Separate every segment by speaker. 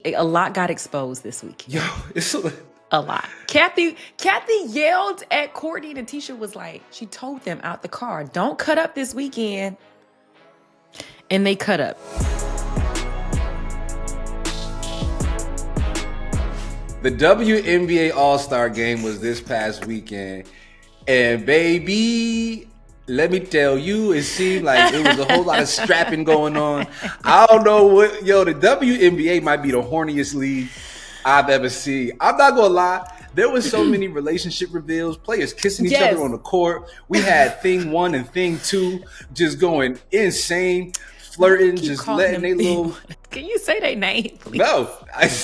Speaker 1: A lot got exposed this week.
Speaker 2: Yo, it's
Speaker 1: A lot. Kathy yelled at Courtney, and Tisha was like, she told them out the car, don't cut up this weekend. And they cut up.
Speaker 2: The WNBA All-Star Game was this past weekend. And baby, let me tell you, it seemed like it was a whole lot of strapping going on. I don't know what, the WNBA might be the horniest league I've ever seen. I'm not gonna lie, there was so many relationship reveals, players kissing each other on the court. We had thing 1 and thing 2 just going insane, flirting, just letting they little.
Speaker 1: Can you say their name, please?
Speaker 2: No,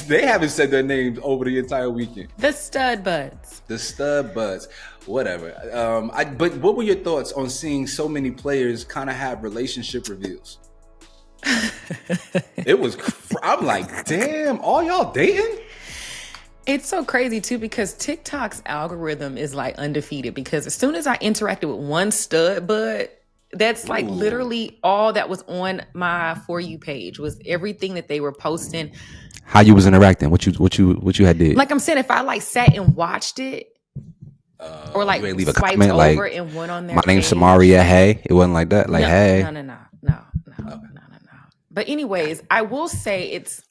Speaker 2: they haven't said their names over the entire weekend.
Speaker 1: The Stud Budz.
Speaker 2: The Stud Budz. Whatever. But what were your thoughts on seeing so many players kind of have relationship reveals? I'm like, damn, all y'all dating?
Speaker 1: It's so crazy too, because TikTok's algorithm is like undefeated, because as soon as I interacted with one stud bud, that's like literally all that was on my For You page was everything that they were posting.
Speaker 2: How you was interacting? What you had did?
Speaker 1: Like I'm saying, if I like sat and watched it, or like
Speaker 2: leave a
Speaker 1: swiped
Speaker 2: comment,
Speaker 1: over
Speaker 2: like,
Speaker 1: and went on their
Speaker 2: my name's
Speaker 1: page.
Speaker 2: Samaria. Hey, it wasn't like that. Like,
Speaker 1: no,
Speaker 2: hey,
Speaker 1: no. But anyways, I will say it's,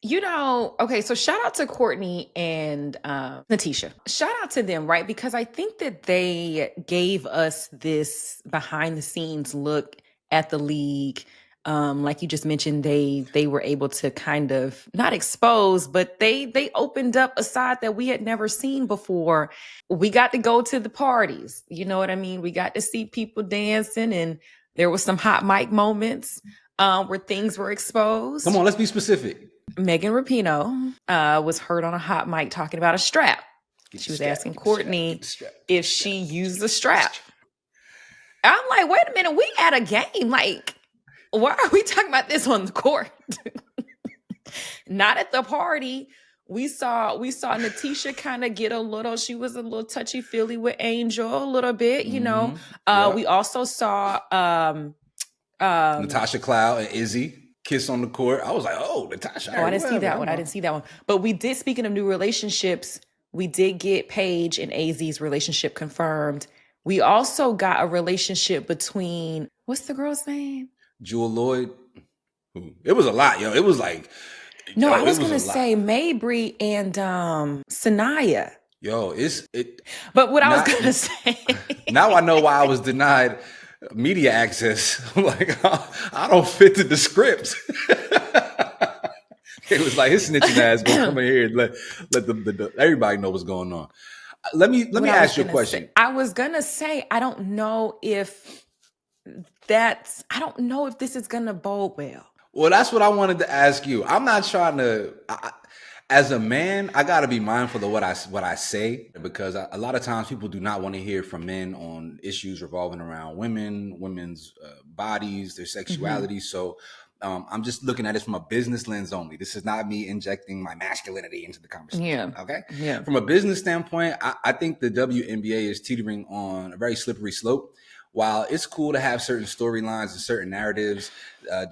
Speaker 1: okay, so shout out to Courtney and Natisha. Shout out to them, right? Because I think that they gave us this behind the scenes look at the league. Like you just mentioned, they were able to kind of not expose, but they opened up a side that we had never seen before. We got to go to the parties. You know what I mean? We got to see people dancing, and there was some hot mic moments where things were exposed.
Speaker 2: Come on, let's be specific.
Speaker 1: Megan Rapinoe was heard on a hot mic talking about a strap. She was asking Courtney if she used the strap. I'm like, wait a minute, we at a game. Like, why are we talking about this on the court? Not at the party. We saw Natisha kind of get she was a little touchy-feely with Angel a little bit, Yep. We also saw
Speaker 2: Natasha Cloud and Izzy kiss on the court. I was like, oh, Natasha.
Speaker 1: I didn't see that one. I didn't see that one. But we did, speaking of new relationships, we did get Paige and AZ's relationship confirmed. We also got a relationship between, what's the girl's name?
Speaker 2: Jewel Lloyd. It was a lot, yo. It was like,
Speaker 1: no, I was gonna say Mabry and Sanaya.
Speaker 2: Yo,
Speaker 1: But what I was gonna say.
Speaker 2: Now I know why I was denied media access. I'm like, I don't fit the script. It was like his snitching ass gonna come in here and let everybody know what's going on. Let me ask you a question.
Speaker 1: I was gonna say, I don't know if this is gonna bode well.
Speaker 2: Well, that's what I wanted to ask you. I'm not trying to. As a man, I got to be mindful of what I say, because a lot of times people do not want to hear from men on issues revolving around women's bodies, their sexuality. Mm-hmm. So I'm just looking at it from a business lens only. This is not me injecting my masculinity into the conversation.
Speaker 1: Yeah.
Speaker 2: Okay.
Speaker 1: Yeah.
Speaker 2: From a business standpoint, I think the WNBA is teetering on a very slippery slope. While it's cool to have certain storylines and certain narratives,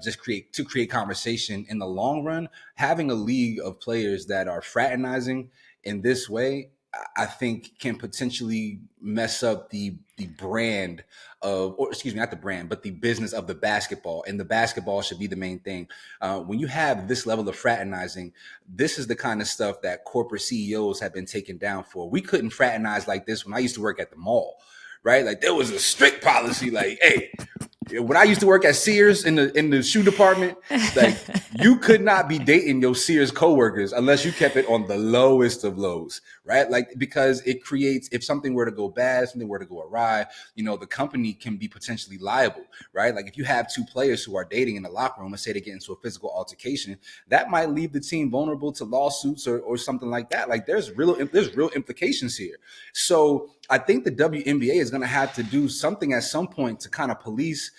Speaker 2: just create conversation, in the long run, having a league of players that are fraternizing in this way, I think can potentially mess up the brand not the brand, but the business of the basketball. And the basketball should be the main thing. When you have this level of fraternizing, this is the kind of stuff that corporate CEOs have been taken down for. We couldn't fraternize like this when I used to work at the mall. Right? Like, there was a strict policy, like, hey, when I used to work at Sears in the shoe department, like, you could not be dating your Sears coworkers unless you kept it on the lowest of lows, right? Like, because it creates, if something were to go bad, something were to go awry, the company can be potentially liable, right? Like, if you have two players who are dating in the locker room and say they get into a physical altercation, that might leave the team vulnerable to lawsuits or something like that. Like, there's real implications here. So I think the WNBA is going to have to do something at some point to kind of police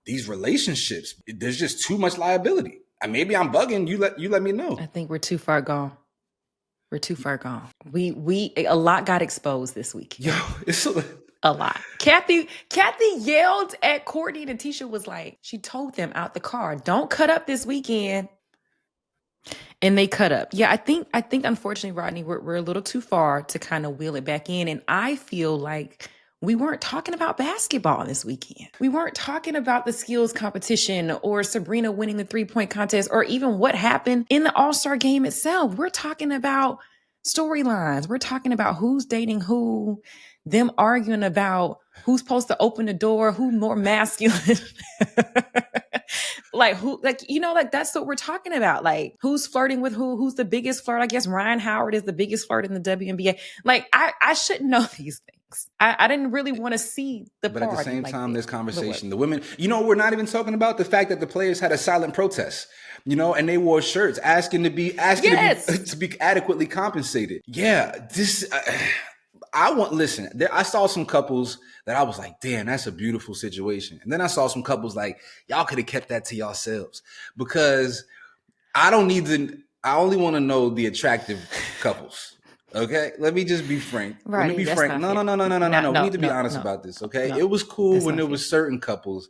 Speaker 2: these relationships. There's just too much liability. And maybe I'm bugging. You let me know.
Speaker 1: I think we're too far gone. We a lot got exposed this week.
Speaker 2: Yo,
Speaker 1: A lot. Kathy yelled at Courtney, and Tisha was like, she told them out the car, don't cut up this weekend. And they cut up. Yeah, I think unfortunately, Rodney, we're a little too far to kind of wheel it back in. And I feel like we weren't talking about basketball this weekend. We weren't talking about the skills competition or Sabrina winning the 3-point contest or even what happened in the All-Star game itself. We're talking about storylines. We're talking about who's dating who, them arguing about who's supposed to open the door, who more masculine. Like who, like, you know, like that's what we're talking about. Like who's flirting with who's the biggest flirt. I guess Ryan Howard is the biggest flirt in the WNBA. Like I should know these things. I didn't really want to see the
Speaker 2: But at the same
Speaker 1: like
Speaker 2: time, this conversation, the women, you know, we're not even talking about the fact that the players had a silent protest, you know, and they wore shirts asking to be adequately compensated. Yeah, this, I saw some couples that I was like, damn, that's a beautiful situation. And then I saw some couples like, y'all could have kept that to yourselves, because I only want to know the attractive couples. Okay, let me just be frank.
Speaker 1: Right,
Speaker 2: let me be frank. No. We need to be honest about this. Okay, it was cool when there was certain couples,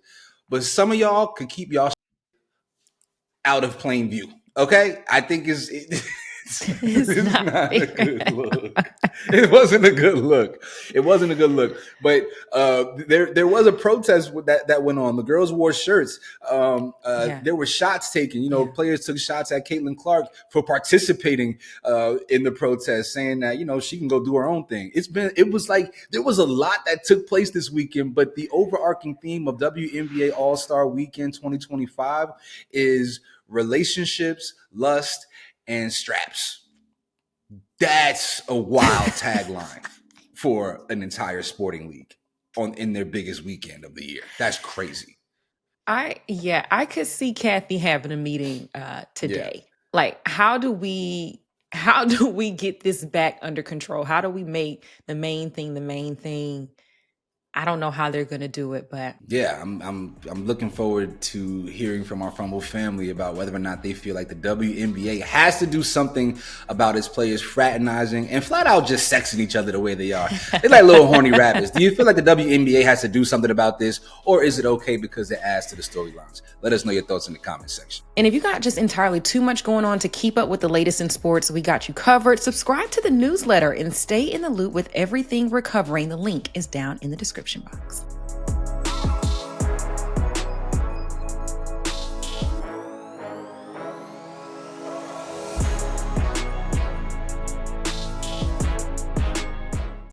Speaker 2: but some of y'all could keep y'all out of plain view. Okay, I think it's not a good look. It wasn't a good look. It wasn't a good look. But there was a protest that went on. The girls wore shirts. There were shots taken. You know, players took shots at Caitlin Clark for participating in the protest, saying that, you know, she can go do her own thing. It was like there was a lot that took place this weekend, but the overarching theme of WNBA All-Star Weekend 2025 is relationships, lust, and straps. That's a wild tagline for an entire sporting league in their biggest weekend of the year. That's crazy.
Speaker 1: I could see Kathy having a meeting today. Yeah. Like, how do we get this back under control? How do we make the main thing the main thing? I don't know how they're going to do it, but
Speaker 2: yeah, I'm looking forward to hearing from our Fumble family about whether or not they feel like the WNBA has to do something about its players fraternizing and flat out just sexing each other the way they are. They're like little horny rabbits. Do you feel like the WNBA has to do something about this, or is it okay because it adds to the storylines? Let us know your thoughts in the comment section.
Speaker 1: And if you got just entirely too much going on to keep up with the latest in sports, we got you covered. Subscribe to the newsletter and stay in the loop with everything we're covering. The link is down in the description box.